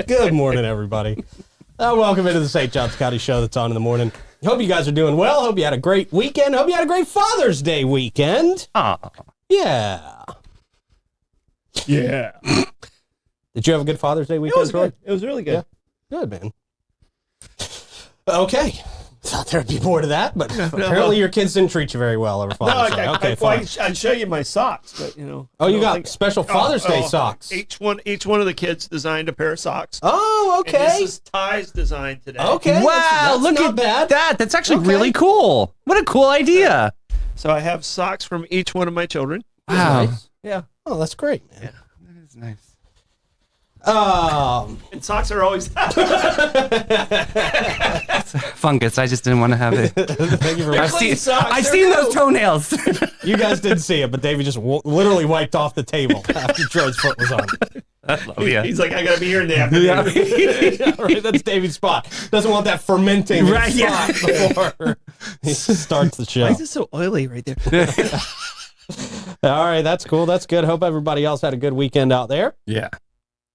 Good morning, everybody. Welcome into the St. Johns County Show that's on in the morning. Hope you guys are doing well. Hope you had a great weekend. Hope you had a great Father's Day weekend. Yeah. Yeah. Did you have a good Father's Day weekend, Troy? It was really good. Yeah. Good, man. Okay. Thought there'd be more to that, but apparently your kids didn't treat you very well over Father's Day. Okay, fine. I'd show you my socks, but Oh, you got special Father's Day socks. Each one of the kids designed a pair of socks. Oh, And okay. this is Ty's design today. Okay. Wow, that's look not at bad. that. That's actually Okay. really cool. What a cool idea. So I have socks from each one of my children. Wow. Nice. Yeah. Oh, that's great, man. That is nice. And socks are always Fungus, I just didn't want to have it. Thank you for I've clean seen, socks, I've they're seen new. those toenails. You guys didn't see it, but Davey just literally wiped off the table after Troy's foot was on it. He's like, I gotta be here in the afternoon. Yeah, right, that's Davey's spot. Doesn't want that fermenting Right, spot before he starts the show. Why is it so oily right there? All right, that's cool. That's good. Hope everybody else had a good weekend out there. Yeah.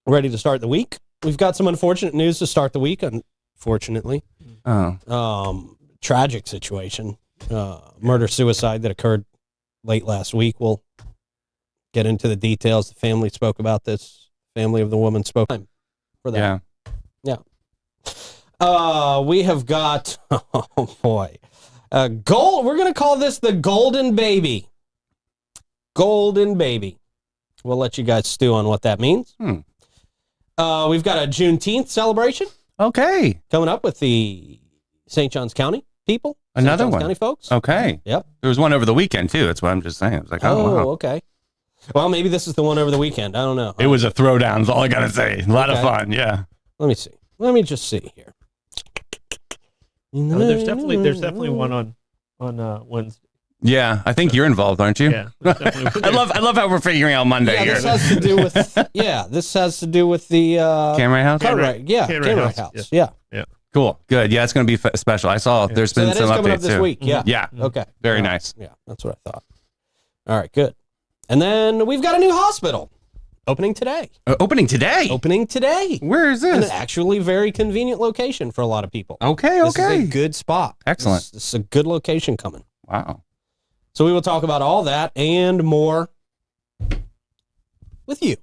Ready to start the week. We've got some unfortunate news to start the week, unfortunately. Oh. Tragic situation. Murder-suicide that occurred late last week. We'll get into the details. The family spoke about this. Family of the woman spoke for that. Yeah. We have got, oh boy, we're going to call this the Golden Baby. Golden Baby. We'll let you guys stew on what that means. We've got a Juneteenth celebration Okay. coming up with the St. Johns County people. Another St. Johns one. County folks. Okay. Yep. There was one over the weekend, too. That's what I'm just saying. I was like, Oh, wow. okay. Well, maybe this is the one over the weekend. I don't know. It was a throwdown, is all I got to say. A lot of Okay. fun, yeah. Let me see. Let me just see here. Oh, there's definitely one on Wednesday. Yeah, I think you're involved, aren't you? Yeah. there's definitely- I love how we're figuring out Monday Yeah, here. this has to do with this has to do with the Camera house? Cartwright. Yeah, Cartwright Cartwright House, House. Yeah. Cool. Good. Yeah, it's going to be special. I saw there's So been that is some coming up updates this too. week. Yeah. Yeah. Okay. Very All right. nice. Yeah, that's what I thought. All right, good. And then we've got a new hospital opening today. Opening today. Opening today. Where is In this? an actually very convenient location for a lot of people. Okay, This is okay. a good spot. Excellent. This is a good location coming. Wow. So we will talk about all that and more with you.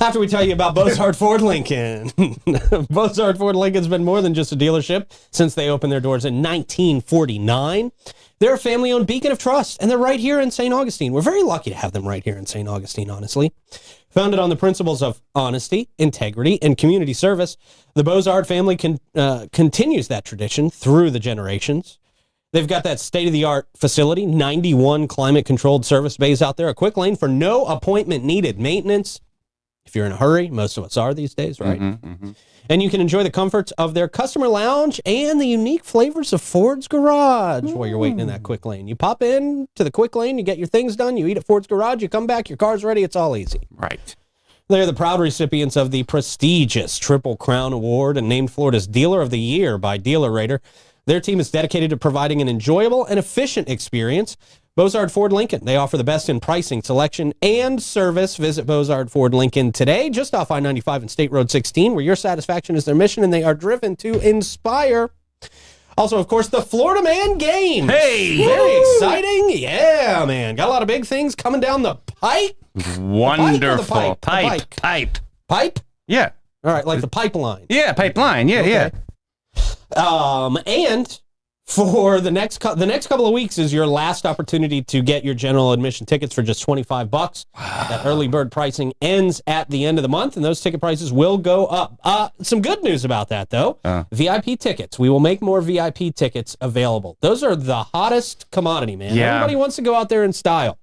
After we tell you about Bozard Ford Lincoln. Bozard Ford Lincoln's been more than just a dealership since they opened their doors in 1949. They're a family-owned beacon of trust, and they're right here in St. Augustine. We're very lucky to have them right here in St. Augustine, honestly. Founded on the principles of honesty, integrity, and community service, the Bozard family continues that tradition through the generations. They've got that state-of-the-art facility, 91 climate-controlled service bays out there, a quick lane for no appointment needed maintenance. If you're in a hurry, most of us are these days, right? And you can enjoy the comforts of their customer lounge and the unique flavors of Ford's Garage while you're waiting in that quick lane. You pop in to the quick lane, you get your things done, you eat at Ford's Garage, you come back, your car's ready, it's all easy. Right. They're the proud recipients of the prestigious Triple Crown Award and named Florida's Dealer of the Year by Dealer Rater. Their team is dedicated to providing an enjoyable and efficient experience. Bozard Ford Lincoln. They offer the best in pricing, selection, and service. Visit Bozard Ford Lincoln today, just off I-95 and State Road 16, where your satisfaction is their mission, and they are driven to inspire. Also, of course, the Florida Man Games. Hey! Very exciting. Yeah, man. Got a lot of big things coming down the pipe. Wonderful. pike? Pipe. Pipe? Yeah. All right, like the pipeline. Yeah, pipeline. Yeah, yeah. And for the next couple of weeks is your last opportunity to get your general admission tickets for just $25. Wow. That early bird pricing ends at the end of the month, and those ticket prices will go up. Some good news about that, though. VIP tickets. We will make more VIP tickets available. Those are the hottest commodity, man. Yeah. Everybody wants to go out there in style.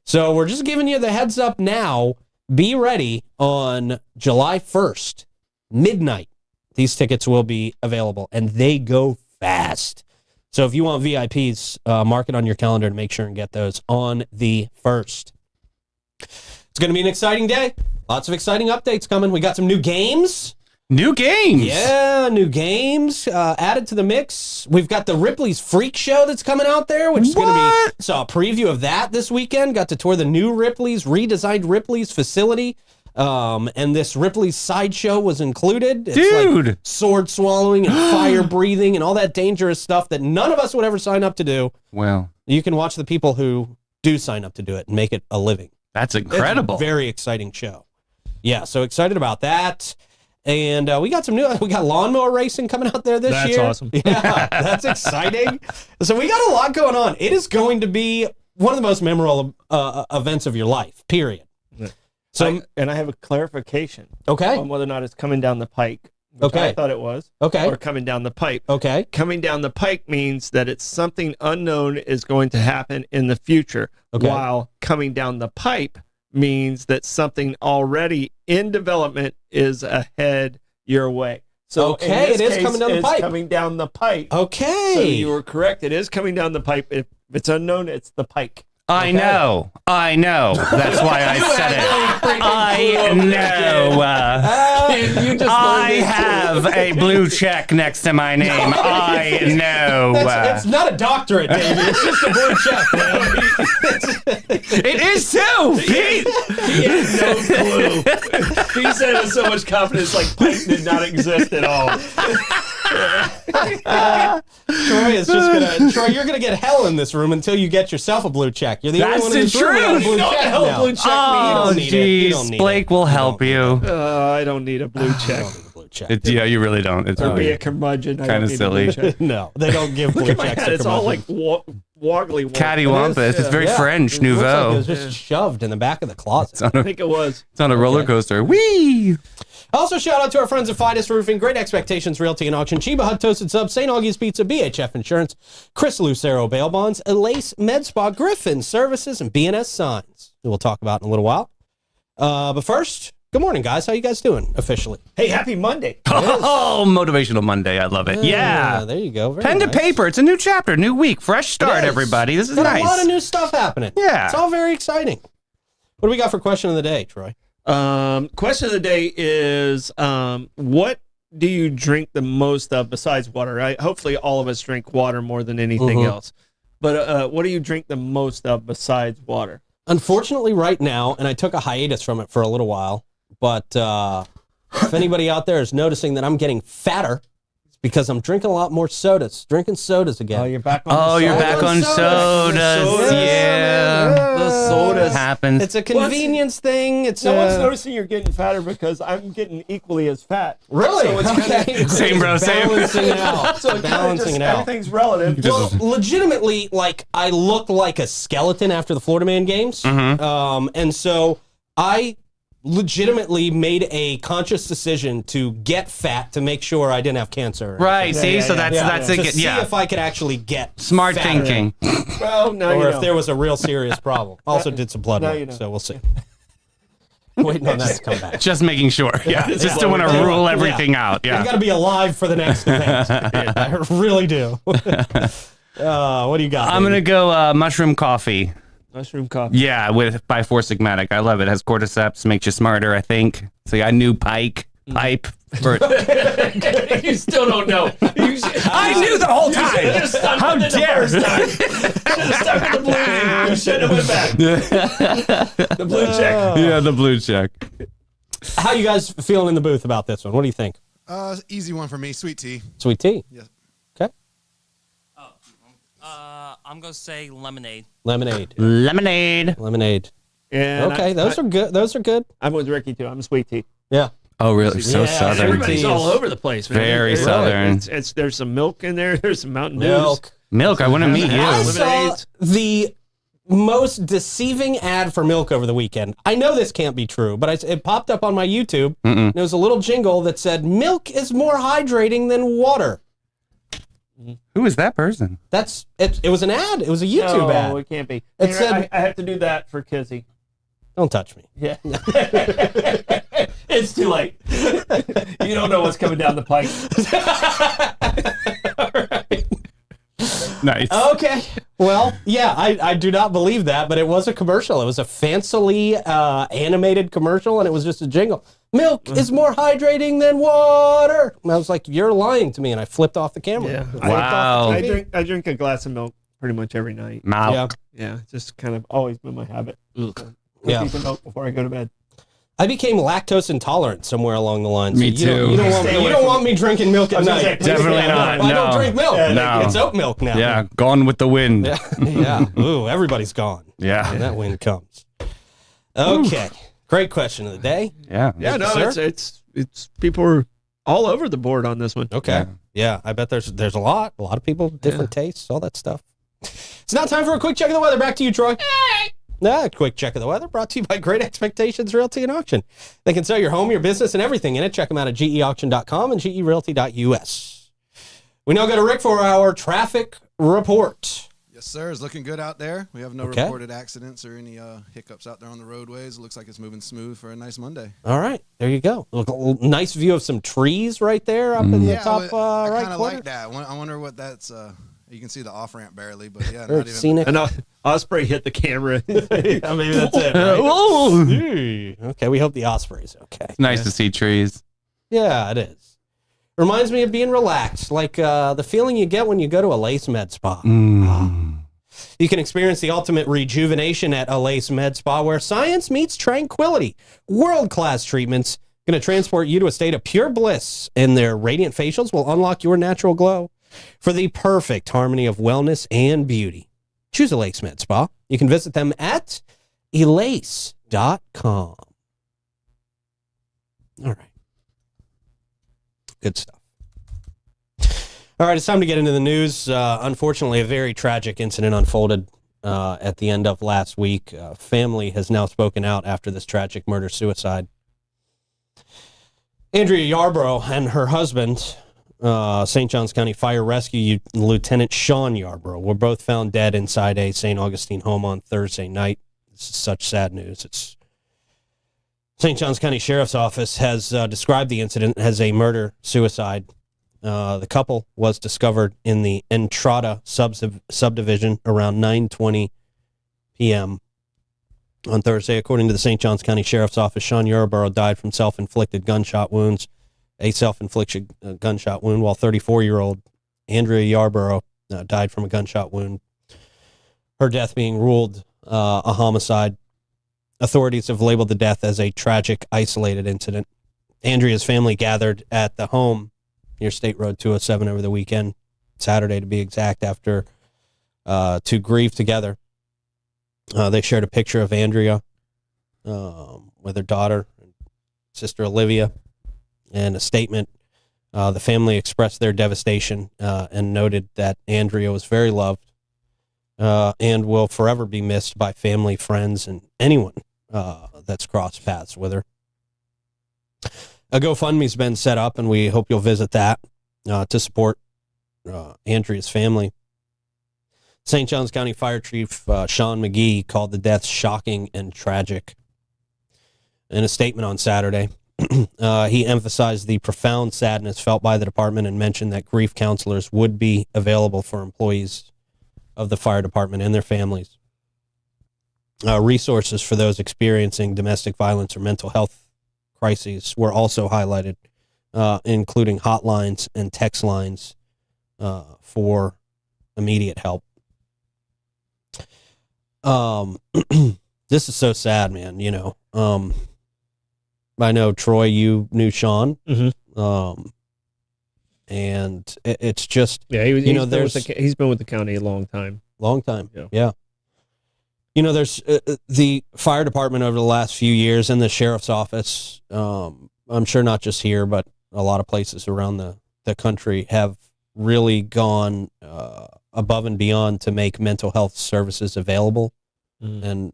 So we're just giving you the heads up now. Be ready on July 1st, midnight. These tickets will be available, and they go fast. So if you want VIPs, mark it on your calendar to make sure and get those on the 1st. It's going to be an exciting day. Lots of exciting updates coming. We got some new games. New games. Yeah, new games added to the mix. We've got the Ripley's Freak Show that's coming out there, which is going to be, saw a preview of that this weekend. Got to tour the new Ripley's, redesigned Ripley's facility. And this Ripley's Sideshow was included. It's Dude. like sword swallowing and fire breathing and all that dangerous stuff that none of us would ever sign up to do. Well, You can watch the people who do sign up to do it and make it a living. that's It's incredible. a very exciting show. Yeah, so excited about that. And we got lawnmower racing coming out there this year. That's awesome. Yeah, that's exciting. So we got a lot going on. It is going to be one of the most memorable events of your life, period. Yeah. So, I have a clarification okay, on whether or not it's coming down the pike. Which Okay. I thought it was. okay, Or coming down the pipe. okay, Coming down the pike means that it's something unknown is going to happen in the future. Okay. While coming down the pipe means that something already in development is ahead your way. So Okay, in this it is case, coming down the it's pipe. coming down the pipe. okay. So you were correct. It is coming down the pipe. If it's unknown, it's the pike. I know. That's why I said it. I know. I have a blue check next to my name. I know. It's not a doctorate, Davey. It's just a blue check, man. It is too, Pete. He had no clue. He said it with so much confidence, like pipe did not exist at all. Troy, you're gonna get hell in this room until you get yourself a blue check. You're the only That's one in the this room without a truth. blue You know what the check hell a now. blue check Oh, don't need it. You don't jeez. need Blake it. will You help don't you. I don't need a blue check. Blue check. Yeah, you really don't. It's Or be really a curmudgeon. I Kinda don't need a silly. blue check. No, they don't give blue Look at my checks. head. to It's all like curmudgeons. woggly. cattywampus. It's very Yeah. French, It looks like nouveau. it was just shoved in the back of the closet. It's on I a, think it was. it's on a roller coaster. Whee! Also, shout out to our friends at Fidus Roofing, Great Expectations Realty and Auction, Chiba Hut Toasted Subs, St. Augie's Pizza, BHF Insurance, Chris Lucero Bail Bonds, Elace Med Spa, Griffin Services, and BNS Signs, who we'll talk about in a little while. But first, good morning, guys. How you guys doing officially? Hey, happy Monday. Oh, Motivational Monday. I love it. Yeah. There you go. Very Pen to nice. paper. It's a new chapter, new week, fresh start, is. everybody. This is Got a lot of nice. new stuff happening. Yeah. It's all very exciting. What do we got for question of the day, Troy? Question of the day is what do you drink the most of besides water? Hopefully all of us drink water more than anything else. But what do you drink the most of besides water? Unfortunately, right now, and I took a hiatus from it for a little while, but if anybody out there is noticing that I'm getting fatter, it's because I'm drinking a lot more sodas. Drinking sodas again. You're back on Oh, you're back on sodas. Sodas. Yeah. The sodas. Happens. It's a convenience thing. It's No one's noticing you're getting fatter because I'm getting equally as fat. really So it's okay. Same, bro, same. Balancing it out. So it's Balancing it out. everything's relative. Well, legitimately, like I looked like a skeleton after the Florida Man games, Mm-hmm. and so I legitimately made a conscious decision to get fat to make sure I didn't have cancer. Right. See, yeah, so yeah. that's To it. see Yeah. if I could actually get Smart fatter, thinking. Well, no, you or if don't. there was a real serious problem. Also did some blood No, work, you don't. so we'll see. Waiting on that to come back. Just making sure. Yeah. Just don't want to Yeah. rule everything out. I Yeah. got to be alive for the next event. I really do. What do you got? I'm baby? gonna go mushroom coffee. Mushroom coffee. Yeah, with by Four Sigmatic. I love it. It has cordyceps, makes you smarter. I think. So I knew pipe. For, You still don't know. I knew the whole time. How dare? Should have stuck with the blue. You shouldn't have went back. The blue check. Yeah, the blue check. How you guys feeling in the booth about this one? What do you think? Easy one for me, sweet tea. Sweet tea. Yes. Okay. I'm gonna say lemonade. Lemonade. Lemonade. Lemonade. And Okay, those are good. Those are good. I'm with Ricky too. I'm sweet tea. Yeah. Oh, really? So Yeah, southern. Everybody's tea all is over the place, man. very It's- southern. It's there's some milk in there. There's some Mountain Dews. Milk. Milk. I want to meet I you. saw Lemonades. the most deceiving ad for milk over the weekend. I know this can't be true, but it popped up on my YouTube. And it was a little jingle that said, "Milk is more hydrating than water." Who is that person? That's it. It was an ad. It was a YouTube No, ad. it can't be. It Hey, said- I have to do that for Kizzy. Don't touch me. Yeah. It's too late. You don't know what's coming down the pike. Nice. Okay. Well, yeah, I do not believe that, but it was a commercial. It was a fancily animated commercial, and it was just a jingle. Milk is more hydrating than water. And I was like, you're lying to me, and I flipped off the camera. Yeah. Flipped off Wow. the I TV. drink a glass of milk pretty much every night. Mouth. Yeah. Yeah, it's just kind of always been my habit. Yeah. Piece of milk before I go to bed. I became lactose intolerant somewhere along the line. Me you too. Don't, you don't want me drinking milk at night. Definitely not. I don't No. drink milk. No. It's oat milk now. Yeah, gone with the wind. Yeah. Ooh, everybody's gone when Yeah. that wind comes. Okay. Great question of the day. Yeah. Yeah, no, Sir? it's people are all over the board on this one. Okay. Yeah, I bet there's a lot of people, different tastes, all that stuff. It's now time for a quick check of the weather. Back to you, Troy. A quick check of the weather brought to you by Great Expectations Realty and Auction. They can sell your home, your business, and everything in it. Check them out at geauction.com and gerealty.us. We now go to Rick for our traffic report. Yes, sir. It's looking good out there. We have no Okay. reported accidents or any hiccups out there on the roadways. It looks like it's moving smooth for a nice Monday. All right, there you go. Look, a nice view of some trees right there up in the top I right kind of corner. like that. I wonder what that's. You can see the off ramp barely, but yeah, Very not even. scenic. And Osprey hit the camera. Yeah, maybe that's it. Right? Ooh. Okay, we hope the Osprey's okay. It's nice to see trees. Yeah, it is. Reminds me of being relaxed, like the feeling you get when you go to a Lace Med Spa. You can experience the ultimate rejuvenation at a Lace Med Spa, where science meets tranquility. World-class treatments going to transport you to a state of pure bliss, and their radiant facials will unlock your natural glow for the perfect harmony of wellness and beauty. Choose a Lace Med Spa. You can visit them at elace.com. All right. Good stuff. All right, it's time to get into the news. Unfortunately, a very tragic incident unfolded at the end of last week. Family has now spoken out after this tragic murder-suicide. Andrea Yarborough and her husband, St. Johns County Fire Rescue Lieutenant Sean Yarborough, were both found dead inside a St. Augustine home on Thursday night. This is such sad news. St. Johns County Sheriff's Office has described the incident as a murder-suicide. The couple was discovered in the Entrada subdivision around 9:20 p.m. on Thursday. According to the St. Johns County Sheriff's Office, Sean Yarborough died from self-inflicted gunshot wounds, a self-inflicted gunshot wound, while 34-year-old Andrea Yarborough died from a gunshot wound, her death being ruled a homicide. Authorities have labeled the death as a tragic, isolated incident. Andrea's family gathered at the home near State Road 207 over the weekend, Saturday to be exact, after to grieve together. They shared a picture of Andrea with her daughter, sister Olivia, and a statement. The family expressed their devastation and noted that Andrea was very loved and will forever be missed by family, friends, and anyone that's crossed paths with her. A GoFundMe's been set up, and we hope you'll visit that to support Andrea's family. St. Johns County Fire Chief Sean McGee called the death shocking and tragic. In a statement on Saturday, he emphasized the profound sadness felt by the department and mentioned that grief counselors would be available for employees of the fire department and their families. Resources for those experiencing domestic violence or mental health crises were also highlighted, including hotlines and text lines for immediate help. This is so sad, man. You know, I know, Troy, you knew Sean. Mm-hmm. And it's just, Yeah, he's been with the county a long time. long time. Yeah. Yeah. You know, there's the fire department over the last few years and the sheriff's office. I'm sure not just here, but a lot of places around the country have really gone above and beyond to make mental health services available and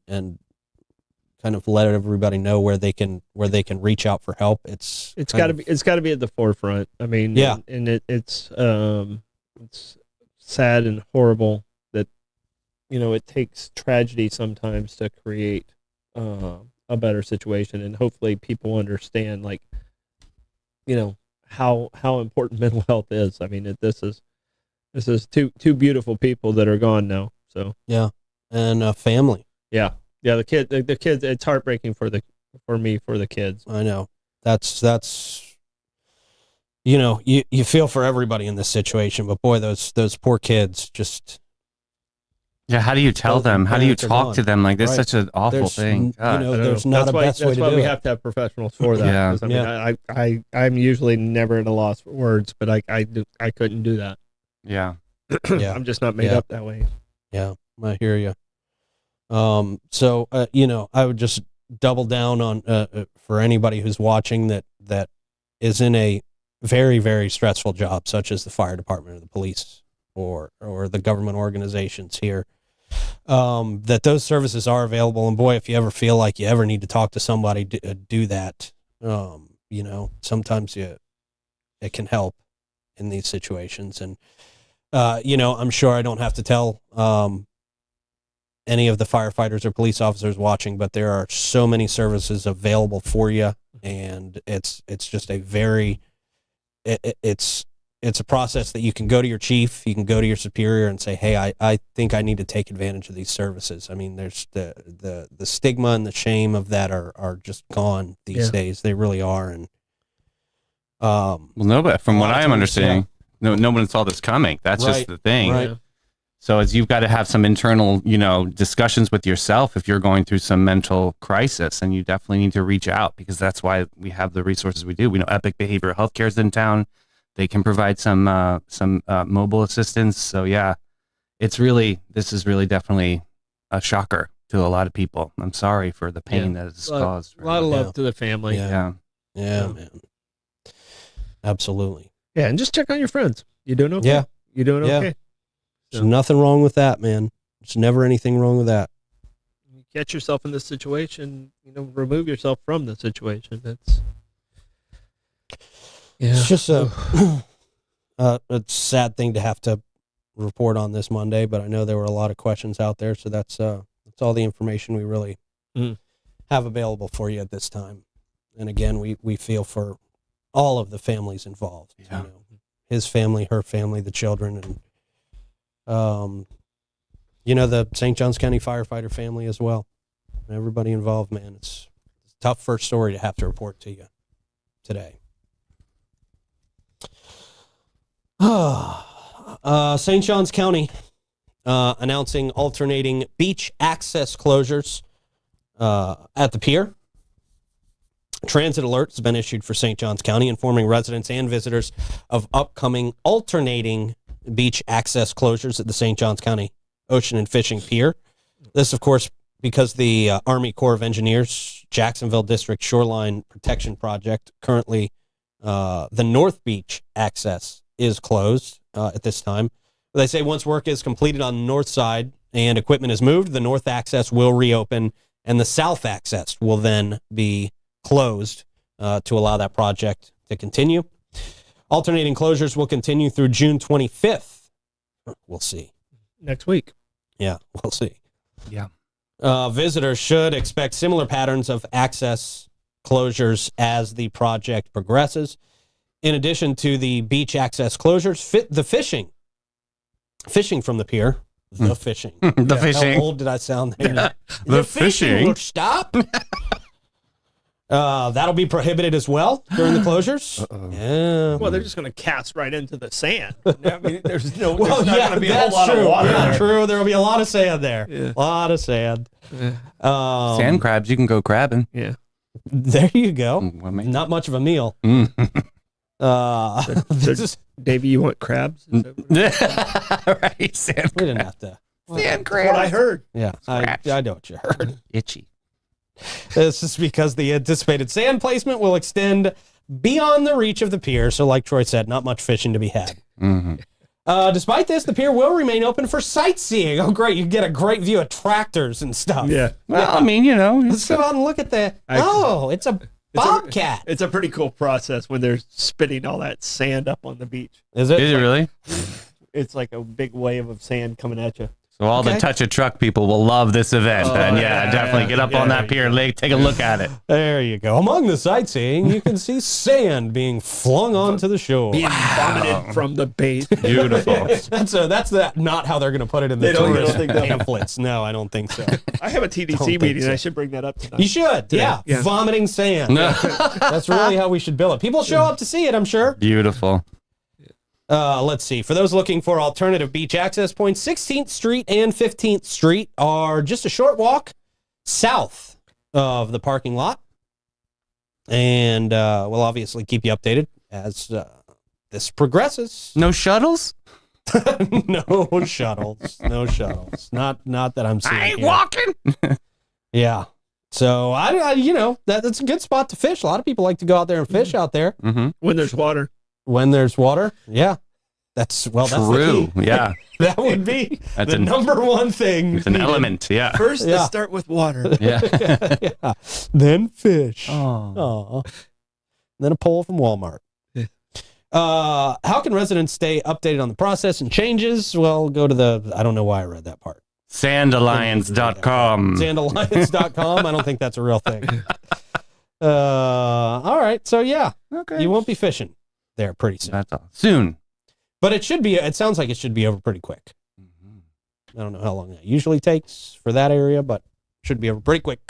kind of let everybody know where they can reach out for help. It's got to be at the forefront. I mean, Yeah. and it's sad and horrible that, you know, it takes tragedy sometimes to create a better situation, and hopefully people understand, like, you know, how important mental health is. I mean, this is two beautiful people that are gone now. So and a family. yeah, the kids. It's heartbreaking for the kids. I know. That's you know, you feel for everybody in this situation, but boy, those poor kids, just Yeah, how do you tell them? How do you parents are talk gone. to them? Like, this is Right. such an awful There's, thing. you God. know, I don't there's know. not a best way That's to why do we it. have to have professionals for that. Yeah. 'Cause, I mean, I'm usually never at a loss for words, but I couldn't do that. Yeah. Yeah. I'm just not made Yeah. up that way. Yeah, I hear you. So you know, I would just double down on for anybody who's watching that is in a very, very stressful job, such as the fire department or the police or the government organizations here, that those services are available. And boy, if you ever feel like you ever need to talk to somebody, do that. You know, sometimes it can help in these situations. And, you know, I'm sure I don't have to tell any of the firefighters or police officers watching, but there are so many services available for you. And it's just a very, it's a process that you can go to your chief, you can go to your superior and say, hey, I think I need to take advantage of these services. I mean, there's the stigma and the shame of that are just gone these days. They really are. And, Well, no, but from A what lot of I am times, understanding, no one saw this coming. That's Right. just the thing. Right. Yeah. So as you've got to have some internal, you know, discussions with yourself if you're going through some mental crisis, and you definitely need to reach out, because that's why we have the resources we do. We know Epic Behavioral Healthcare is in town. They can provide some mobile assistance. So yeah, this is really definitely a shocker to a lot of people. I'm sorry for the pain that it's caused. A lot of love Yeah. to the family. Yeah. Yeah. yeah, man. Absolutely. Yeah, and just check on your friends. You doing okay? Yeah. You doing Yeah. okay? There's nothing wrong with that, man. There's never anything wrong with that. You catch yourself in this situation, you know, remove yourself from the situation. It's It's just a sad thing to have to report on this Monday, but I know there were a lot of questions out there, so that's all the information we really have available for you at this time. And again, we feel for all of the families involved. Yeah. You know, his family, her family, the children, and you know, the St. Johns County firefighter family as well. Everybody involved, man. It's a tough first story to have to report to you today. St. Johns County announcing alternating beach access closures at the pier. Transit alert has been issued for St. Johns County, informing residents and visitors of upcoming alternating beach access closures at the St. Johns County Ocean and Fishing Pier. This, of course, because the Army Corps of Engineers Jacksonville District Shoreline Protection Project, currently the North Beach access is closed at this time. They say once work is completed on the north side and equipment is moved, the north access will reopen and the south access will then be closed to allow that project to continue. Alternating closures will continue through June 25th. We'll see. next week. Yeah, we'll see. Yeah. Visitors should expect similar patterns of access closures as the project progresses. In addition to the beach access closures, the fishing from the pier, the fishing. The fishing. How old did I sound there? The fishing. will stop. That'll be prohibited as well during the closures. Yeah. Well, they're just going to cast right into the sand. I mean, there's not Well, going yeah, to be a whole that's lot true. of water Yeah, there. true. There will be a lot of sand there. Yeah. A lot of sand. Sand crabs, you can go crabbing. Yeah. There you go. Well, maybe. Not much of a meal. Mm. This is, Davey, you want crabs? Is that what- Right, sand we didn't have to. Sand That's what I heard. Yeah, I know what you heard. Itchy. This is because the anticipated sand placement will extend beyond the reach of the pier. So, like Troy said, not much fishing to be had. Mm-hmm. Despite this, the pier will remain open for sightseeing. Oh, great. You get a great view of tractors and stuff. Yeah. Well, I mean, you know, Let's go out and look at the. It's a bobcat. It's a pretty cool process when they're spitting all that sand up on the beach. Is it? is it really? It's like a big wave of sand coming at you. So all the Okay. touch a truck people will love this event. And yeah, definitely get up on that pier, take a look at it. There you go. Among the sightseeing, you can see sand being flung onto the shore. Being vomited from the base. Beautiful. That's not how they're going to put it in the They don't tourist think that- pamphlets. No, I don't think so. I have a Don't TDC think meeting. so. I should bring that up tonight. You should. Yeah. Yeah. Vomiting sand. That's really how we should bill it. People show up to see it, I'm sure. Beautiful. Let's see. For those looking for alternative beach access points, 16th Street and 15th Street are just a short walk south of the parking lot. And we'll obviously keep you updated as this progresses. No shuttles? No shuttles. No shuttles. Not that I'm seeing. I ain't here. walking. Yeah. So that's a good spot to fish. A lot of people like to go out there and fish out there Mm-hmm. When there's water. when there's water. Yeah. That's the True. key. Yeah. That would be That's the number one thing. It's an element. Yeah. First, Yeah. let's start with water. Yeah. Yeah. Then fish. Oh. Aw. Then a pole from Walmart. Yeah. How can residents stay updated on the process and changes? Well, go to I don't know why I read that part. Sandalliance.com. Sandalliance.com. I don't think that's a real thing. All right. So, yeah, Okay. you won't be fishing there pretty soon. That's all. Soon. But it sounds like it should be over pretty quick. I don't know how long that usually takes for that area, but should be over pretty quick.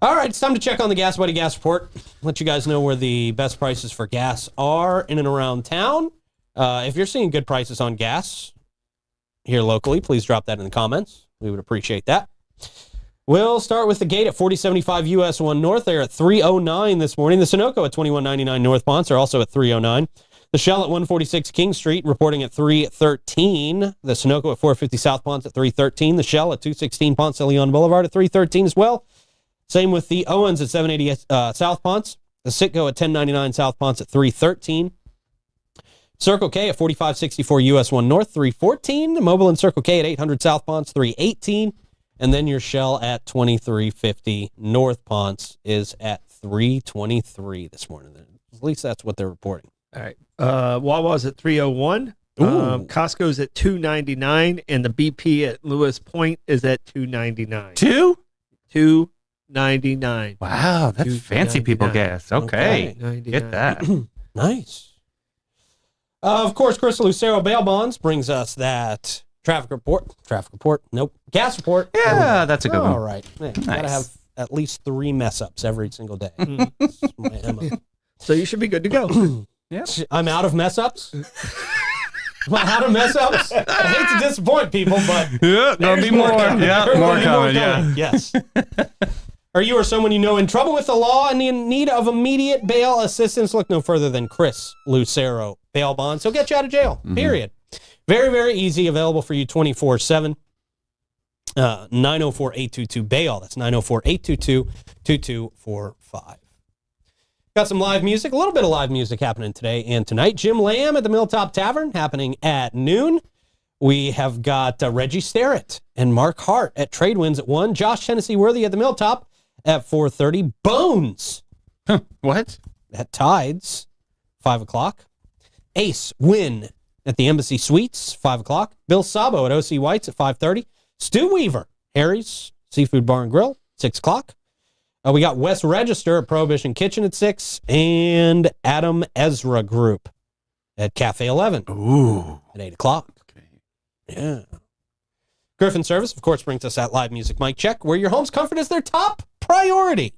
All right, it's time to check on the Gas Buddy Gas Report. Let you guys know where the best prices for gas are in and around town. If you're seeing good prices on gas here locally, please drop that in the comments. We would appreciate that. We'll start with the gate at 4075 US 1 North. They're at $3.09 this morning. The Sunoco at 2199 North Ponce are also at $3.09. The Shell at 146 King Street reporting at $3.13. The Sunoco at 450 South Ponce at $3.13. The Shell at 216 Ponce de Leon Boulevard at $3.13 as well. Same with the Owens at 780 South Ponce. The Citgo at 1099 South Ponce at $3.13. Circle K at 4564 US 1 North, $3.14. Mobile and Circle K at 800 South Ponce, $3.18. And then your Shell at 2350 North Ponce is at $3.23 this morning. At least that's what they're reporting. All right. Wawa's at 301. Ooh. Costco's at 299, and the BP at Lewis Point is at 299. 299. Wow, that's fancy people $2.99. gas. Okay. Okay. Get that. Nice. Of course, Crystal Lucero Bail Bonds brings us that traffic report. Nope. Gas report. Yeah, that's a good All one. right. Man, Nice. gotta have at least 3 mess ups every single day. That's my MO. So you should be good to go. I'm out of mess ups. Am I out of mess ups? I hate to disappoint people, but Yeah, there'll be more. Yeah, There will more be coming. Yeah. Yes. Are you or someone you know in trouble with the law and in need of immediate bail assistance? Look no further than Chris Lucero Bail Bonds. He'll get you out of jail, period. Very, very easy. Available for you 24/7. 904-822-BAIL. That's 904-822-2245. Got some live music, a little bit of live music happening today and tonight. Jim Lamb at the Milltop Tavern happening at noon. We have got Reggie Sterrett and Mark Hart at Trade Winds at 1. Josh Tennessee Worthy at the Milltop at 4:30. Bones What? at Tides, 5 o'clock. Ace Win at the Embassy Suites, 5 o'clock. Bill Sabo at OC White's at 5:30. Stu Weaver, Harry's Seafood Bar and Grill, 6 o'clock. We got Wes Register at Prohibition Kitchen at 6, and Adam Ezra Group at Cafe 11 Ooh. at 8 o'clock. Yeah. Griffin Service, of course, brings us that live music mic check, where your home's comfort is their top priority.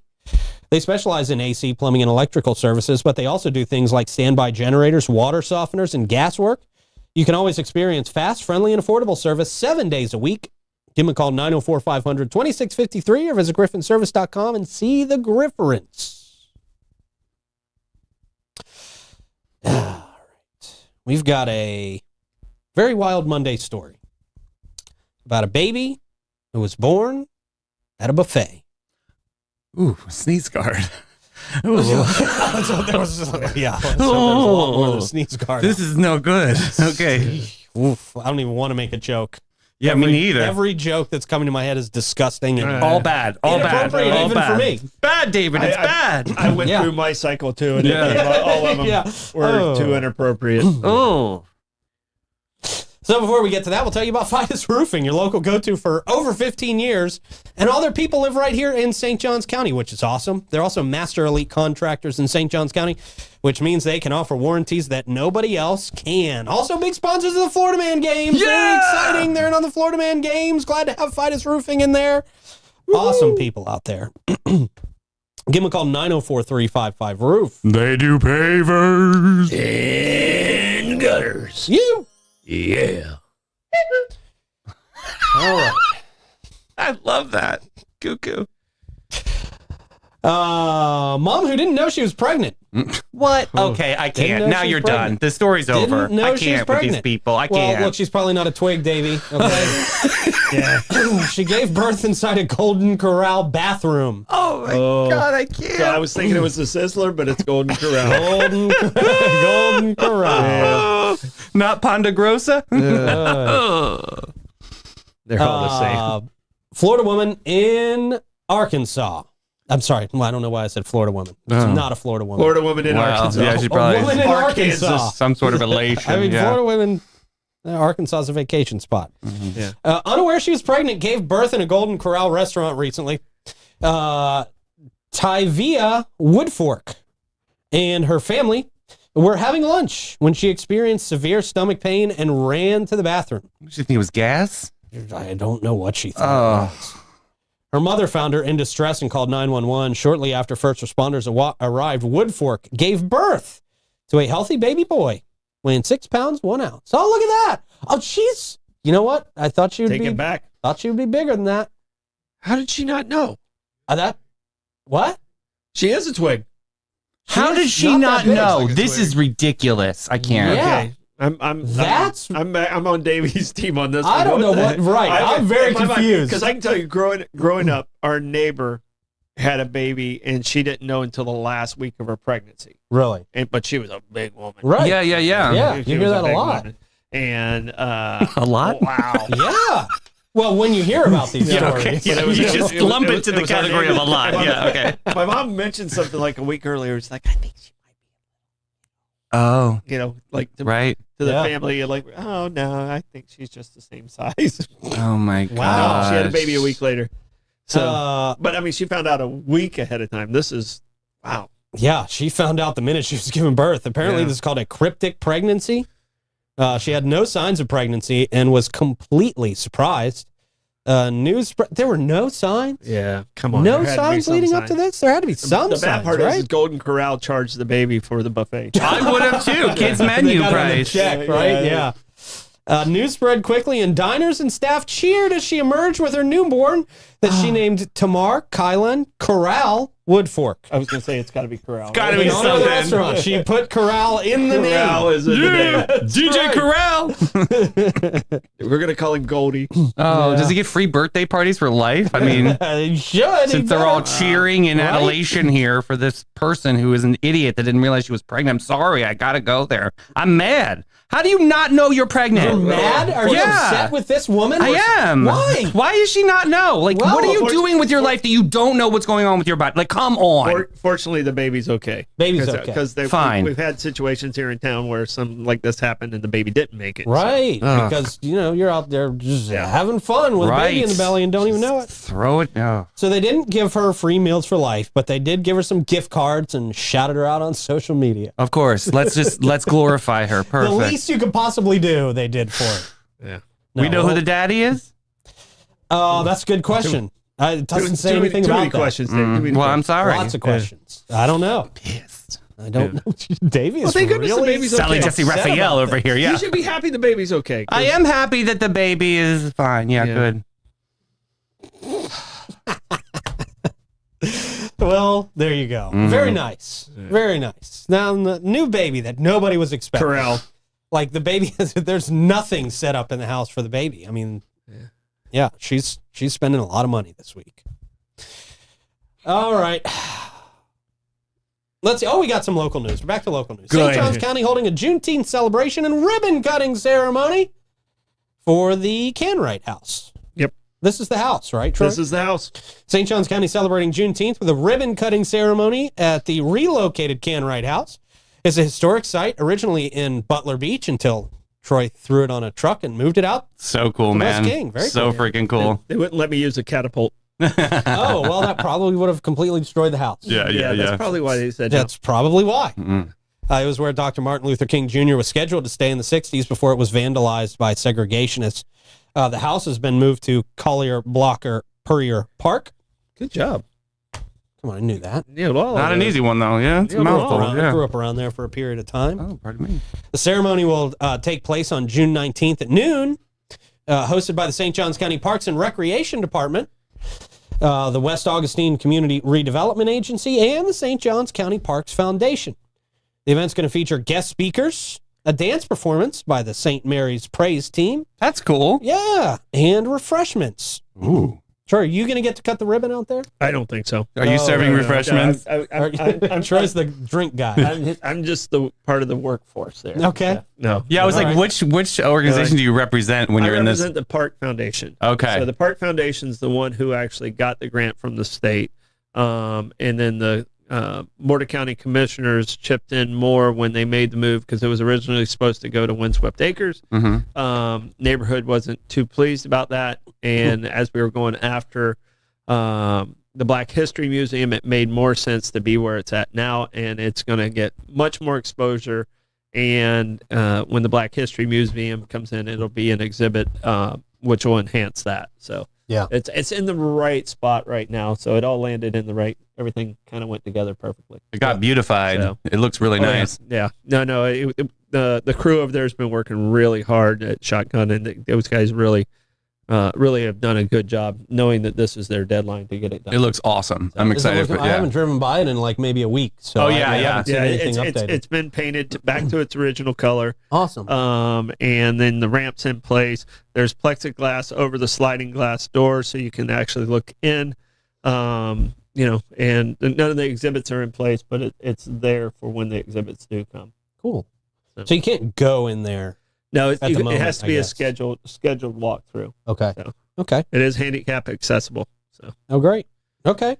They specialize in AC, plumbing, and electrical services, but they also do things like standby generators, water softeners, and gas work. You can always experience fast, friendly, and affordable service 7 days a week. Give them a call 904-500-2653 or visit griffinservice.com and see the Grifference. All right. We've got a very wild Monday story about a baby who was born at a buffet. Ooh, sneeze guard. Ooh. There was a lot more than a sneeze guard. This is no good. Okay. Oof, I don't even want to make a joke. Yeah, me neither. Every joke that's coming to my head is disgusting and all bad. All bad. inappropriate All even bad. for me. Bad, David. It's bad. I went Yeah. through my cycle too, and Yeah. all of them Yeah. were Oh. too inappropriate. Oh. So before we get to that, we'll tell you about Fidus Roofing, your local go-to for over 15 years. And all their people live right here in St. Johns County, which is awesome. They're also master elite contractors in St. Johns County, which means they can offer warranties that nobody else can. Also big sponsors of the Florida Man Games. Yeah! Very exciting. They're in on the Florida Man Games. Glad to have Fidus Roofing in there. Awesome people out there. Give them a call, 904-355-ROOF. They do pavers. And gutters. You. Yeah. All right. I love that. Cuckoo. Mom who didn't know she was pregnant. What? Okay, I Didn't know can't. Now she was you're pregnant. done. The story's Didn't over. know I she was can't with these pregnant. people. I Well, can't. look, she's probably not a twig, Davy. Okay. Yeah. She gave birth inside a Golden Corral bathroom. oh my God, I can't. So I was thinking it was the Sizzler, but it's Golden Corral. Golden Corral. Not Ponderosa? They're all the same. Florida woman in Arkansas. I'm sorry. Well, I don't know why I said Florida woman. It's not a Florida woman. Florida woman in Wow. Arkansas. Yeah, she A probably woman in Arkansas. some sort of elation. I mean, yeah. Florida women, Arkansas is a vacation spot. Yeah. Unaware she was pregnant, gave birth in a Golden Corral restaurant recently. Tyvia Woodfork and her family were having lunch when she experienced severe stomach pain and ran to the bathroom. Did you think it was gas? I don't know what she thought. It was. Her mother found her in distress and called 911. Shortly after first responders arrived, Woodfork gave birth to a healthy baby boy weighing 6 pounds, 1 ounce. Oh, look at that. Oh, she's, you know what? I thought she would Take be, it back. thought she would be bigger than that. How did she not know? What? She is a twig. How She's did she not not that big. know? Like a This twig. is ridiculous. I can't. Yeah. Okay. I'm on Davy's team on this. I don't know what, right. I'm very confused. Because I can tell you, growing up, our neighbor had a baby and she didn't know until the last week of her pregnancy. Really? But she was a big woman. Right. Yeah. Yeah, She you was hear that a big lot. woman. And A lot? Wow. Yeah. Well, when you hear about these Yeah, stories. okay. Yeah, But it was- you it was- just it was- lump it it was- to it the was our category of a neighbor. lot. Yeah, okay. My mom mentioned something like a week earlier. It's like, I think she might Oh, be, like to, right. to the Yeah. family. You're like, oh, no, I think she's just the same size. Oh, my Wow. God. She had a baby a week later. So, Uh, but I mean, she found out a week ahead of time. This is, wow. Yeah, she found out the minute she was giving birth. Apparently, Yeah. this is called a cryptic pregnancy. She had no signs of pregnancy and was completely surprised. There were no signs. Yeah, come on. No There had to be signs some leading up to signs. this. There had to be some The bad signs, part right? is Golden Corral charged the baby for the buffet. I would have too. Kids They menu got it on the price. check, right? Yeah. Yeah. News spread quickly, and diners and staff cheered as she emerged with her newborn that she named Tamar Kylan Corral Woodfork. I was going to say it's got to be Corral. Gotta be In honor of the something. restaurant, she put Corral in the Corral name. is in the name. DJ Corral. We're going to call him Goldie. Oh, does he get free birthday parties for life? I mean, He should. since they're all cheering in Right? adulation here for this person who is an idiot that didn't realize she was pregnant. I'm sorry. I gotta go there. I'm mad. How do you not know you're pregnant? You're mad? Are you Yeah. upset with this woman? I am. Why? Why does she not know? Like, Well, what are you for- doing with your life that you don't know what's going on with your body? Like, come on. Fortunately, the baby's okay. Baby's okay. Because Fine. we've had situations here in town where something like this happened and the baby didn't make it. Right. Ugh. Because, you're out there just having fun with a baby in the belly and don't even know it. Throw it. Oh. So they didn't give her free meals for life, but they did give her some gift cards and shouted her out on social media. Of course. Let's glorify her. Perfect. The least you could possibly do, they did for it. Yeah. we know who the daddy is? That's a good question. It doesn't say anything too about many that. questions. Dave. Too many Well, I'm questions. sorry. Lots of questions. I don't know. Pissed. I don't know. Davey is thank goodness the really baby's Sally okay. Jesse upset Raphael about over here. Yeah. You should be happy the baby's okay. 'cause- I am happy that the baby is fine. Yeah, Yeah. good. Well, there you go. Very nice. Very nice. Now, the new baby that nobody was expecting. Corral. Like the baby, there's nothing set up in the house for the baby. I mean, yeah, she's spending a lot of money this week. All right. Let's see. Oh, we got some local news. We're back to local news. Good. St. Johns County holding a Juneteenth celebration and ribbon cutting ceremony for the Canwright House. Yep. This is the house, right, Troy? This is the house. St. Johns County celebrating Juneteenth with a ribbon cutting ceremony at the relocated Canwright House. It's a historic site originally in Butler Beach until Troy threw it on a truck and moved it out. So cool, The West man. King. Very so cool. freaking cool. They wouldn't let me use a catapult. Oh, well, that probably would have completely destroyed the house. That's probably why they said no. That's probably why. It was where Dr. Martin Luther King Jr. was scheduled to stay in the 60s before it was vandalized by segregationists. The house has been moved to Collier Blocker Purrier Park. Good job. Come on, I knew that. Yeah, well, Not an easy one though. Yeah, it's a Yeah, well, mouthful. I Yeah. grew up around there for a period of time. Oh, pardon me. The ceremony will take place on June 19th at noon, hosted by the St. Johns County Parks and Recreation Department, the West Augustine Community Redevelopment Agency, and the St. Johns County Parks Foundation. The event's going to feature guest speakers, a dance performance by the St. Mary's Praise Team, That's cool. yeah, and refreshments. Ooh. Troy, are you going to get to cut the ribbon out there? I don't think so. Are you serving refreshments? I'm Troy's the drink guy. I'm just the part of the workforce there. Okay. No. Yeah, I was All like, right. which organization do you represent when I you're in this? represent the Park Foundation. Okay. So the Park Foundation's the one who actually got the grant from the state. And then the Board County Commissioners chipped in more when they made the move because it was originally supposed to go to Windswept Acres. Mm-hmm. Neighborhood wasn't too pleased about that. And as we were going after the Black History Museum, it made more sense to be where it's at now. And it's going to get much more exposure. And when the Black History Museum comes in, it'll be an exhibit which will enhance that. So Yeah. it's in the right spot right now. So it all landed in the right. Everything kind of went together perfectly. It got beautified. So- It looks really nice. Yeah. No. The crew over there has been working really hard at Shotgun, and those guys really have done a good job, knowing that this is their deadline to get it done. It looks awesome. I'm excited for it. I Yeah. haven't driven by it in like maybe a week. So Oh, I yeah, yeah. haven't seen anything updated. it's been painted back to its original color. Awesome. And then the ramp's in place. There's plexiglass over the sliding glass door, so you can actually look in. And none of the exhibits are in place, but it's there for when the exhibits do come. Cool. So- So you can't go in there. No, At the it moment, has to I be a guess. scheduled walkthrough. Okay. So. Okay. It is handicap accessible. So Oh, great. Okay.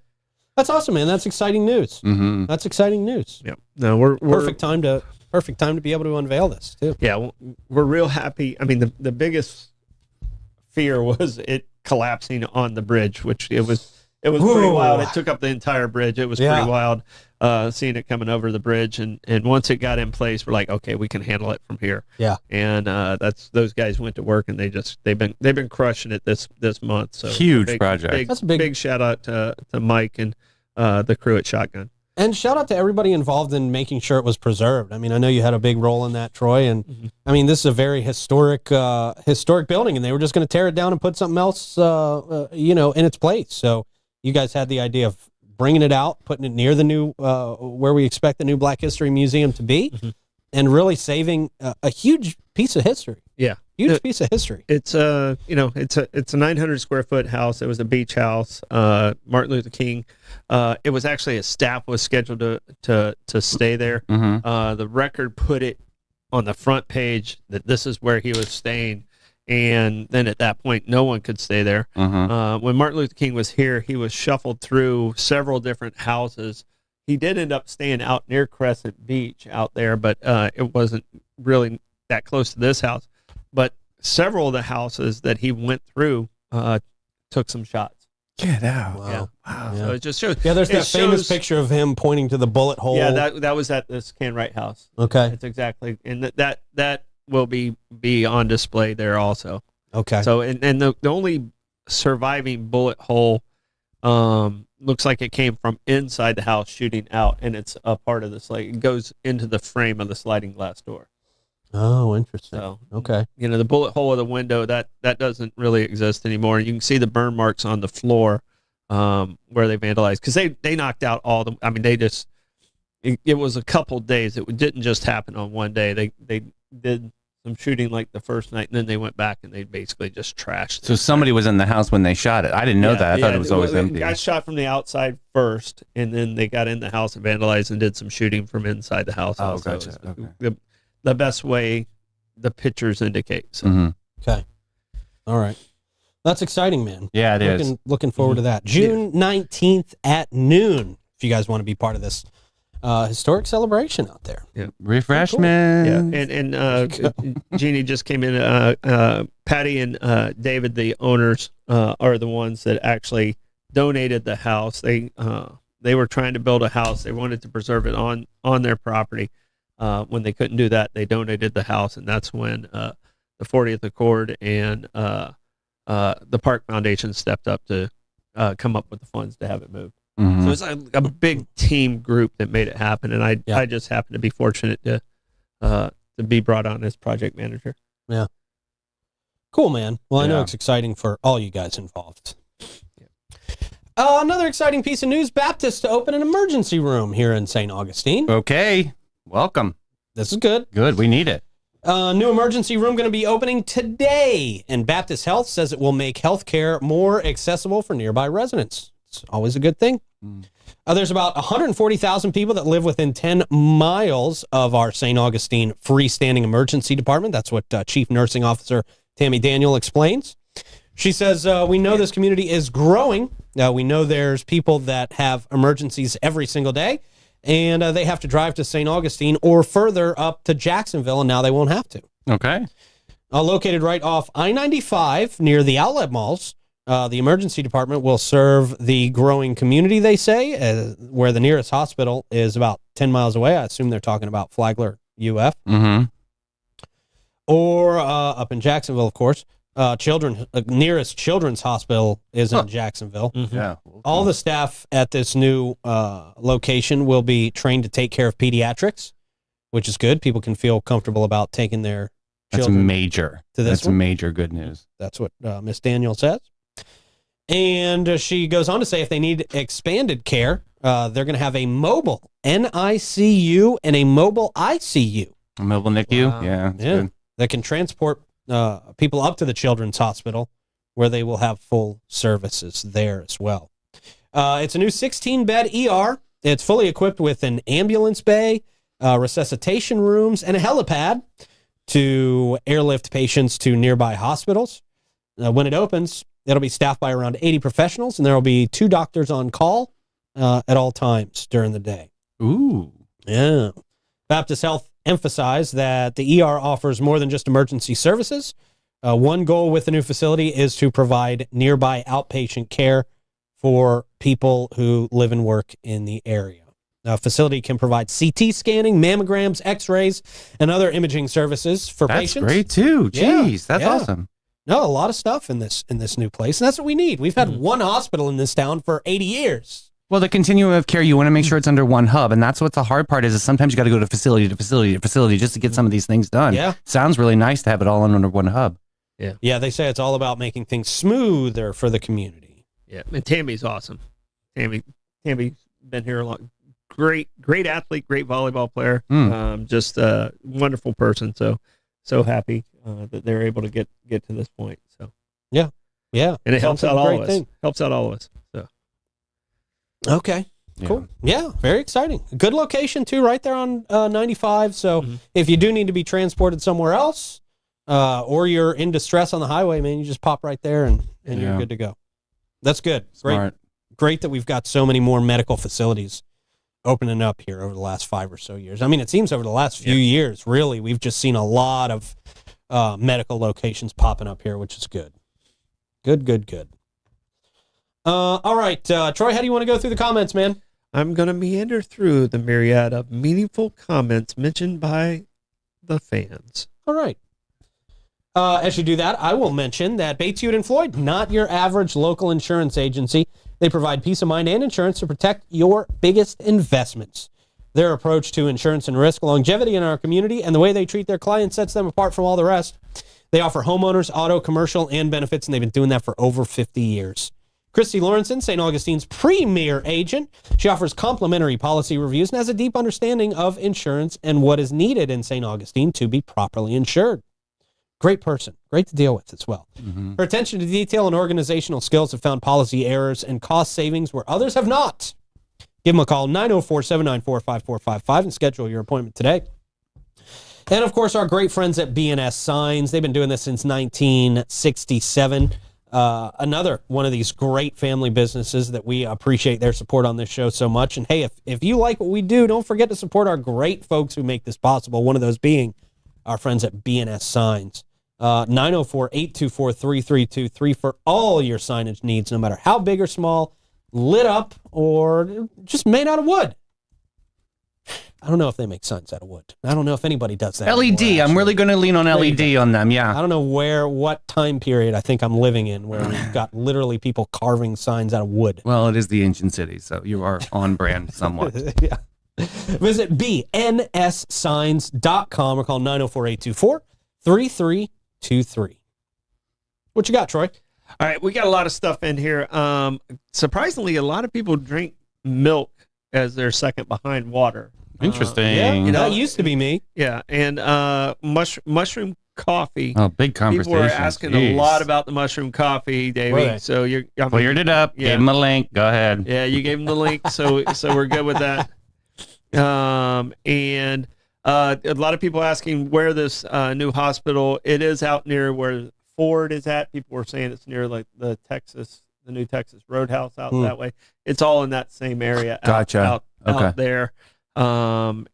That's awesome, man. That's exciting news. Mm-hmm. That's exciting news. yeah, no, we're Perfect time to be able to unveil this too. Yeah, we're real happy. I mean, the biggest fear was it collapsing on the bridge, which it was pretty Whoa. wild. It took up the entire bridge. It was Yeah. pretty wild seeing it coming over the bridge. And once it got in place, we're like, okay, we can handle it from here. Yeah. And those guys went to work and they've been crushing it this month. So Huge project. That's a big- shout out to Mike and the crew at Shotgun. And shout out to everybody involved in making sure it was preserved. I mean, I know you had a big role in that, Troy. And I mean, this is a very historic building, and they were just going to tear it down and put something else, in its place. So you guys had the idea of bringing it out, putting it near the new, where we expect the new Black History Museum to be, and really saving a huge piece of history. Yeah. Huge piece of history. It's a 900 square foot house. It was a beach house. Martin Luther King. It was actually a staff was scheduled to stay there. Mm-hmm. The record put it on the front page that this is where he was staying, and then at that point, no one could stay there. Mm-hmm. When Martin Luther King was here, he was shuffled through several different houses. He did end up staying out near Crescent Beach out there, but it wasn't really that close to this house. But several of the houses that he went through took some shots. Get out. Wow. Wow. So it just shows. Yeah, there's it that famous shows- picture of him pointing to the bullet hole. Yeah, that was at this Can Wright house. Okay. It's exactly, and that will be on display there also. Okay. So and the only surviving bullet hole looks like it came from inside the house shooting out, and it's a part of the slide. It goes into the frame of the sliding glass door. Oh, interesting. So Okay. the bullet hole of the window that doesn't really exist anymore. You can see the burn marks on the floor where they vandalized because they knocked out all the. I mean, they just it was a couple days. It didn't just happen on one day. They did some shooting like the first night, and then they went back and they basically just trashed. So somebody was in the house when they shot it. I didn't know that. I thought it was always They empty. got shot from the outside first, and then they got in the house and vandalized and did some shooting from inside the house. Oh, also. gotcha. It's Okay. The best way the pictures indicate. So. Mm-hmm. Okay. All right. That's exciting, man. Yeah, it is. Looking forward to that. June 19th at noon, if you guys want to be part of this historic celebration out there. Refreshment. Yeah, and Jeannie just came in. Patty and David, the owners, are the ones that actually donated the house. They were trying to build a house. They wanted to preserve it on their property. When they couldn't do that, they donated the house, and that's when the 40th Accord and the Park Foundation stepped up to come up with the funds to have it moved. So it's a big team group that made it happen, and I just happened to be fortunate to be brought on as project manager. Yeah. Cool, man. Well, I know Yeah. it's exciting for all you guys involved. Another exciting piece of news, Baptist to open an emergency room here in St. Augustine. Okay. Welcome. This is good. Good. We need it. New emergency room going to be opening today, and Baptist Health says it will make healthcare more accessible for nearby residents. It's always a good thing. There's about 140,000 people that live within 10 miles of our St. Augustine freestanding emergency department. That's what Chief Nursing Officer Tammy Daniel explains. She says, we know this community is growing. We know there's people that have emergencies every single day, and they have to drive to St. Augustine or further up to Jacksonville, and now they won't have to. Okay. Located right off I-95 near the outlet malls, the emergency department will serve the growing community, they say, where the nearest hospital is about 10 miles away. I assume they're talking about Flagler UF. Mm-hmm. Or up in Jacksonville, of course. Nearest children's hospital is in Jacksonville. Yeah. All the staff at this new location will be trained to take care of pediatrics, which is good. People can feel comfortable about taking their That's children major. to this That's one. major good news. That's what Miss Daniel says. And she goes on to say if they need expanded care, they're going to have a mobile NICU and a mobile ICU A mobile NICU? Wow. Yeah. That's Yeah. good. that can transport people up to the children's hospital where they will have full services there as well. It's a new 16-bed ER. It's fully equipped with an ambulance bay, resuscitation rooms, and a helipad to airlift patients to nearby hospitals. When it opens, it'll be staffed by around 80 professionals, and there will be 2 doctors on call at all times during the day. Ooh. Yeah. Baptist Health emphasized that the ER offers more than just emergency services. One goal with the new facility is to provide nearby outpatient care for people who live and work in the area. The facility can provide CT scanning, mammograms, x-rays, and other imaging services for That's patients. great too. Yeah, Jeez, that's yeah. awesome. No, a lot of stuff in this new place, and that's what we need. We've had one hospital in this town for 80 years. Well, the continuum of care, you want to make sure it's under one hub, and that's what the hard part is sometimes you got to go to facility to facility to facility just to get some of these things done. Yeah. Sounds really nice to have it all under one hub. Yeah, they say it's all about making things smoother for the community. Yeah, and Tammy's awesome. Tammy's been here a long. Great athlete, great volleyball player. Just a wonderful person. So happy that they're able to get to this point. So Yeah. and it Sounds helps like out a all great of us. thing. Helps out all of us. So Okay. Yeah. Cool. Yeah, very exciting. Good location too, right there on 95. So if you do need to be transported somewhere else, or you're in distress on the highway, man, you just pop right there and you're Yeah. good to go. That's good. Smart. Great that we've got so many more medical facilities opening up here over the last 5 or so years. I mean, it seems over the last few years, really, we've just seen a lot of medical locations popping up here, which is good. Good. All right, Troy, how do you want to go through the comments, man? I'm going to meander through the myriad of meaningful comments mentioned by the fans. All right. As you do that, I will mention that Bates, Hewitt, and Floyd, not your average local insurance agency. They provide peace of mind and insurance to protect your biggest investments. Their approach to insurance and risk, longevity in our community, and the way they treat their clients sets them apart from all the rest. They offer homeowners, auto, commercial, and benefits, and they've been doing that for over 50 years. Christy Lawrenson, St. Augustine's premier agent. She offers complimentary policy reviews and has a deep understanding of insurance and what is needed in St. Augustine to be properly insured. Great person. Great to deal with as well. Her attention to detail and organizational skills have found policy errors and cost savings where others have not. Give them a call, 904-794-5455, and schedule your appointment today. And, of course, our great friends at B&S Signs. They've been doing this since 1967. Another one of these great family businesses that we appreciate their support on this show so much. And, hey, if you like what we do, don't forget to support our great folks who make this possible, one of those being our friends at B&S Signs. 904-824-3323 for all your signage needs, no matter how big or small, lit up, or just made out of wood. I don't know if they make signs out of wood. I don't know if anybody does that. LED. anymore, I'm really actually. going to lean on LED on them. Yeah. I don't know what time period I think I'm living in where we've got literally people carving signs out of wood. Well, it is the ancient city, so you are on brand somewhat. Yeah. Visit bnssigns.com or call 904-824-3323. What you got, Troy? All right, we got a lot of stuff in here. Surprisingly, a lot of people drink milk as their second behind water. Interesting. Yeah, You know, that used to be me. Yeah, and mushroom coffee. Oh, big conversation. People were asking a lot about the mushroom coffee, Were Davey. they? So you're Cleared it up. Yeah. Gave him a link. Go ahead. Yeah, you gave them the link, so we're good with that. And a lot of people asking where this new hospital. It is out near where Ford is at. People were saying it's near like the new Texas Roadhouse out that way. It's all in that same area. Gotcha. Out there. And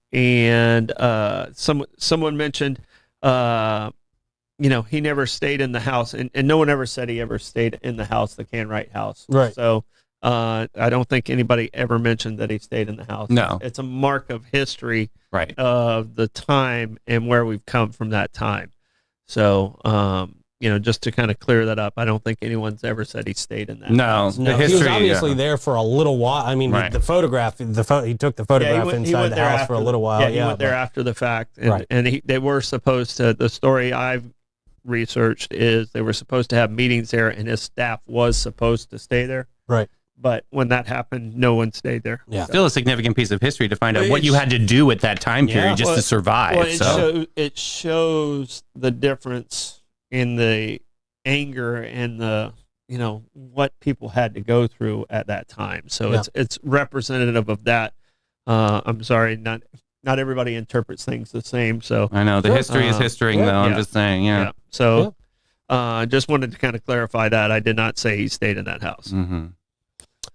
someone mentioned, he never stayed in the house, and no one ever said he ever stayed in the house, the Canwright house. Right. So I don't think anybody ever mentioned that he stayed in the house. No. It's a mark of history Right. of the time and where we've come from that time. So, just to kind of clear that up, I don't think anyone's ever said he stayed in that. No. house. The No, he was history, obviously yeah. there for a little while. I mean, Right. the photograph, he took the photograph inside the house for a little while. Yeah, he went there after the fact, and they were supposed to. The story I've researched is they were supposed to have meetings there, and his staff was supposed to stay there. Right. But when that happened, no one stayed there. Yeah. Still a significant piece of history to find out Well, what you had to do at that time period just to survive. Well, it shows the difference in the anger and the what people had to go through at that time. So it's representative of that. I'm sorry, not everybody interprets things the same. So I know the history is history, though. I'm just saying, yeah. So just wanted to kind of clarify that. I did not say he stayed in that house. Mm-hmm.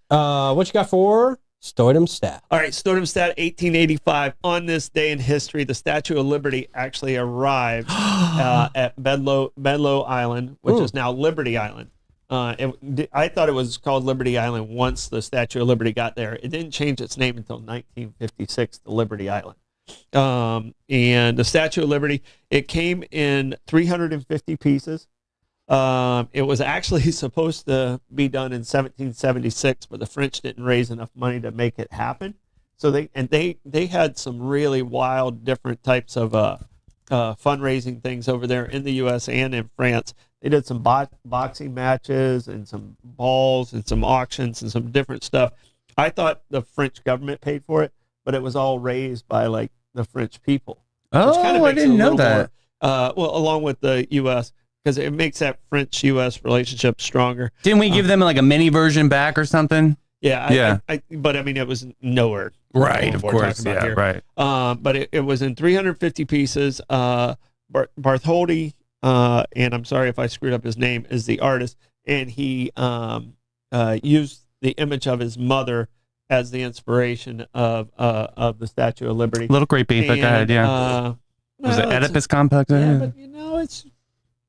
What you got for Stoidemstat? All right, Stoidemstat, 1885. On this day in history, the Statue of Liberty actually arrived at Bedloe Island, which is now Liberty Island. I thought it was called Liberty Island once the Statue of Liberty got there. It didn't change its name until 1956 to Liberty Island. And the Statue of Liberty, it came in 350 pieces. It was actually supposed to be done in 1776, but the French didn't raise enough money to make it happen. So they had some really wild, different types of fundraising things over there in the U.S. and in France. They did some boxing matches and some balls and some auctions and some different stuff. I thought the French government paid for it, but it was all raised by like the French people. Oh, I didn't know that. Along with the U.S., because it makes that French-U.S. relationship stronger. Didn't we give them like a mini version back or something? Yeah. But I mean, it was nowhere. Right, of course. Yeah, right. But it was in 350 pieces. Bartholdi, and I'm sorry if I screwed up his name, is the artist, and he used the image of his mother as the inspiration of the Statue of Liberty. A little creepy, but go ahead, yeah. Was it Oedipus complex? Yeah, but it's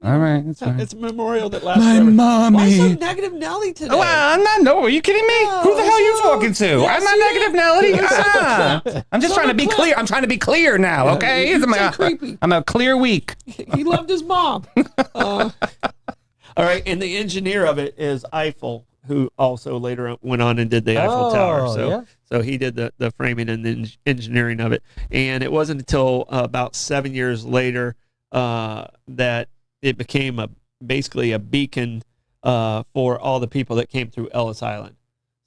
all right. It's fine. It's a memorial that lasts My forever. mommy. Why so negative Nelly today? Oh, I'm not. No, are you kidding me? No, Who the hell are you so- talking to? Yeah, I'm not see negative, Nelly. I'm just trying to be clear. I'm trying to be clear now. Okay, you said creepy. I'm a clear week. He loved his mom. All right, and the engineer of it is Eiffel, who also later went on and did the Eiffel Tower. So he did the framing and the engineering of it. And it wasn't until about 7 years later that it became basically a beacon for all the people that came through Ellis Island.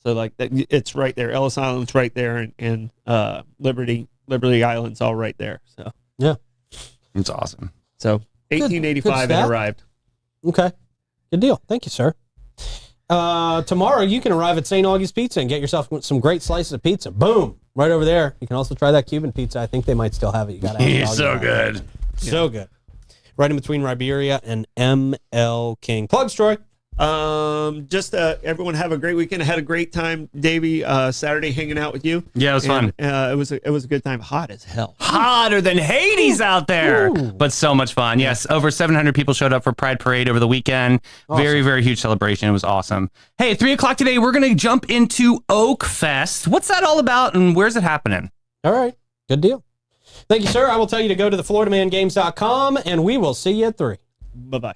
So like it's right there. Ellis Island's right there, and Liberty Island's all right there. So Yeah. It's awesome. So 1885 good it stat. arrived. Okay. Good deal. Thank you, sir. Tomorrow you can arrive at St. Augie's Pizza and get yourself some great slices of pizza. Boom. Right over there. You can also try that Cuban pizza. I think they might still have it. You got to have He's so good. So good. Right in between Riberia and ML King. Plugs, Troy. Just everyone have a great weekend. I had a great time, Davey. Saturday hanging out with you. Yeah, it was fun. It was a good time. Hot as hell. Hotter than Hades out there, Ooh. but so much fun. Yes, over 700 people showed up for Pride Parade over the weekend. Very, very huge celebration. It was awesome. Hey, at 3:00 today, we're going to jump into Oak Fest. What's that all about and where's it happening? All right. Good deal. Thank you, sir. I will tell you to go to thefloridamangames.com, and we will see you at 3. Bye-bye.